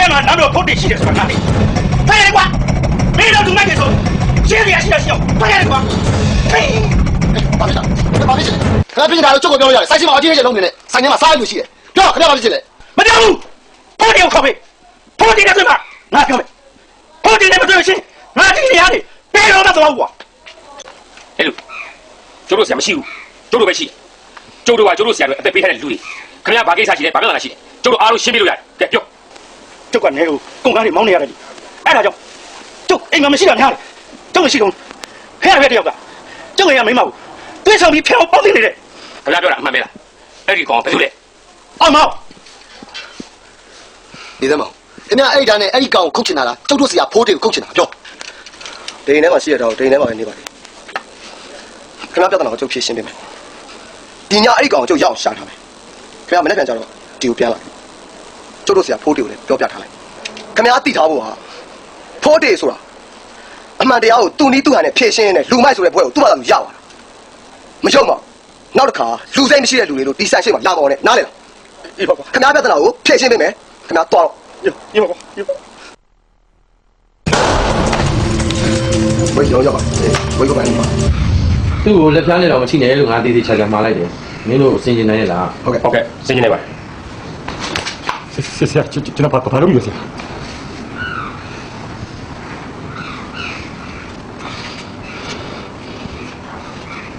ထဲမှာနောက်တော့ဖို့တင်ရှိတယ်ဆိုတာငါသိဖိုင်ရကွာမင်းတို့လူမိုက်တွေဆိုရှင်းရရှိရရှိအောင်ဖိုင်ရကွာဟေးဘာဖြစ်လဲခင်ဗျားပြင်တာတော့ချုပ်ကိုပြောလို့ရတယ်စိုက်စီမအကြီးကြီးလုံးနေနဲ့ဆိုင်ထဲမှာစားရလို့ရှိတယ်ပြောခင်ဗျားဘာဖြစ်လဲမပြောဘူးဖို့တင်ကိုခေါ်ပေးဖို့တင်တဲ့ဆိုမှငါပြောမယ်ဖို့တင်တဲ့မပြောရှင်းငါကြည့်နေရတယ်ဘယ်တော့မှတော့ကွာဟဲ့လူကျိုးတို့ဆရာမရှိဘူးကျိုးတို့ပဲရှိကျိုးတို့ကကျိုးတို့ဆရာတွေအသက်ပေးထားတဲ့လူတွေခင်ဗျားဘာကိစ္စရှိလဲဘာပြောတာရှိလဲကျိုးတို့အားလုံးရှင်းပြလို့ရတယ်ကဲပြောကျုပ်ကနေကိုကုန်ကားတွေမောင်းနေရတယ်အဲ့ဒါကြောင့်ကျုပ်အိမ်မှာမရှိတာများတယ်ကျုပ်မရှိတော့ဖဲရပဲတယောက်ကကျုပ်ရဲ့မိမကိုတွေးဆောင်ပြီးဖျောက်ပေါက်နေတယ်ခင်ဗျားပြောတာအမှန်ပဲလားအဲ့ဒီကောင်ဘယ်လိုလဲအမောင်နေသမောင်ခင်ဗျားအဲ့ဒါနဲ့အဲ့ဒီကောင်ကိုခုတ်ချင်တာလားကျုပ်တို့ဆရာဖိုးတွေကိုခုတ်ချင်တာပြောဒိန်ထဲမှာရှိရတော့ဒိန်ထဲမှာနေပါလေခင်ဗျားပြဿနာကိုကျုပ်ဖြေရှင်းပေးမယ်ဒီညအဲ့ဒီကောင်ကိုကျုပ်ရအောင်ရှာထားမယ်ခင်ဗျားမနေ့ပြန်ကြတော့ဒီကိုပြန်လာကျုပ်တို့ဆရာဖိုးတွေကိုလည်းပြောပြထားလိုက်ခင်ဗျားသိထားဖို့ဟာဖိုးတွေဆိုတာအမှန်တရားကိုသူ့နည်းသူ့ဟန်နဲ့ဖြေရှင်းနေလူမိုက်ဆိုတဲ့ဘွဲကိုသူ့ဘာသာသူရပါလားမယုံပါနောက်တစ်ခါလူစိတ်မရှိတဲ့လူတွေလို့ဒီဆိုင်ရှိမှလာပါအောင်နဲ့နားလေလားအေးပါကွာခင်ဗျားပြဿနာကိုဖြေရှင်းပေးမယ်ခင်ဗျားတော့အေးပါကွာဝေးရောက်ပါဝေးကပါနေပါသူ့ကိုလက်ဖြားနဲ့တော့မချိနဲ့လို့ငါသေးသေးချာချာမှားလိုက်တယ်မင်းတို့စင်ကျင်နိုင်ရလားဟုတ်ကဲ့စင်ကျင်နိုင်ပါဆရာကျွန်တော်ဘာလုပ်ရလဲဆရာ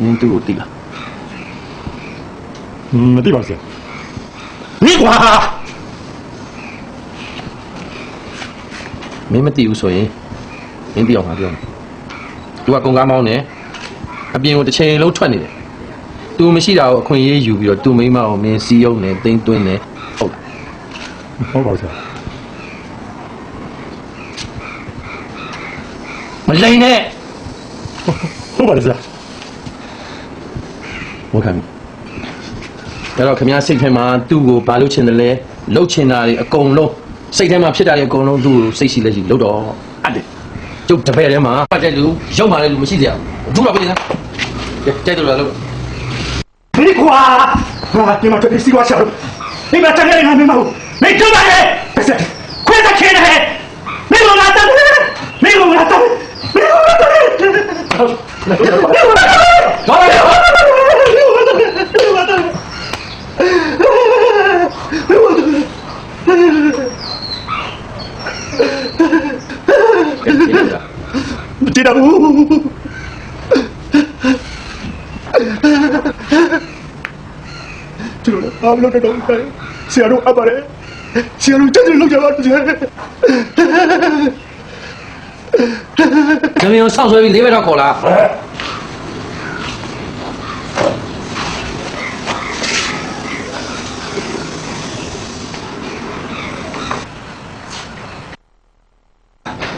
မင်းသူ့ကိုသိလားမသိပါဘူးဆရာနေကွာမင်းမသိဘူးဆိုရင်မင်းသိအောင်ငါပြောမယ်သူကကုန်ကားမောင်းနေအပြင်ကိုတစ်ချိန်လုံးထွက်နေတယ်သူမရှိတာကိုအခွင့်အရေးယူပြီးတော့သူ့မိန်းမကိုမင်းစီးရုံနဲ့တင်းသွင်းနေဟုတ်လားဟုတ်ပါဘူးဆရာမလိန်နဲ့ဟုတ်ပါလေဆရာဟုတ်ကဲ့ဒါတော့ခင်ဗျားစိတ်ထဲမှာသူ့ကိုဘာလုပ်ချင်တယ်လဲလှုပ်ချင်တာတွေအကုန်လုံးစိတ်ထဲမှာဖြစ်တာတွေအကုန်လုံးသူ့ကိုစိတ်ရှိလက်ရှိလှုပ်တော့အဲ့ဒါကျုပ်တပည့်ထဲမှာပတ်တဲ့လူရုပ်မာတဲ့လူမရှိကြဘူးဘူးလားပြည်လားကြိုက်တယ်လားလို့ဒီကွာဟာဒီမှာတတိစီကွာချောင်းဒီမှာတကယ်ငါမင်းမဟုတ်မင်းကျမလေပတ်စက်ခွေးတဲ့ခဲနဲ့မင်းကငါတတ်မင်းကငါတတ်မင်းကငါတတ်မကြည့်တော့ဘူးကျလို့အားလုံးတော့ဆရာတို့အပ်ပါတယ်ဆရာတို့တက်တယ်လောက်ကြပါတည်းကျွန်တော်ဆောက်ဆွဲပြီး၄ဘက်တော့ခေါ်လာ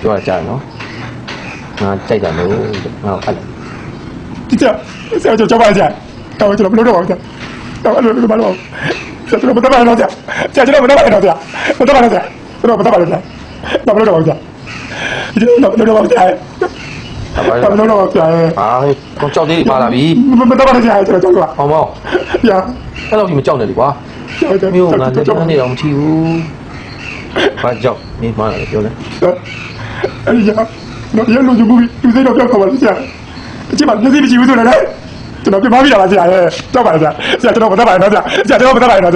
ပြောကြနော်ငါကြိုက်တယ်လို့ငါဖတ်တယ်ကြည့်ဆရာကြောက်ပါကြတော့ကျွန်တော်မလုပ်တော့ပါဘူးကြာတော့အဲ့လိုမလုပ်အောင်ဆရာကျွန်တော်မတတ်ပါတော့ကြာဆရာကျွန်တော်မတတ်ပါတော့ကြာမတတ်ပါတော့ကြာကျွန်တော်မတတ်ပါတော့ကြာတော့မလုပ်တော့ပါဘူးကြာဒီတော့လုပ်တော့ပါကြာဘာလို့တော့ကြာဟာကောကြောက်သေးပါလားဗျမတတ်ပါတော့ကြာကျွန်တော်ကြောက်ပါဟောမောဗျာအဲ့လိုကြီးမကြောက်နဲ့လေကွာမျိုးငါလက်ထနေတော့မထီဘူးဘာကြောက်နေမှလည်းပြောလဲအဲ့ဒီကတော့ရလို့ယူမှုသူစိတ်တော့ပြောက်ခေါ်ပါဆရာအချိန်မှမျက်စိမရှိဘူးဆိုတော့လေကျွန်တော်ပြမမိတာပါဆရာရဲ့ကြောက်ပါလားဆရာကျွန်တော်မတတ်ပါနဲ့ဆရာကျွန်တော်မတတ်ပါနဲ့ဆရာ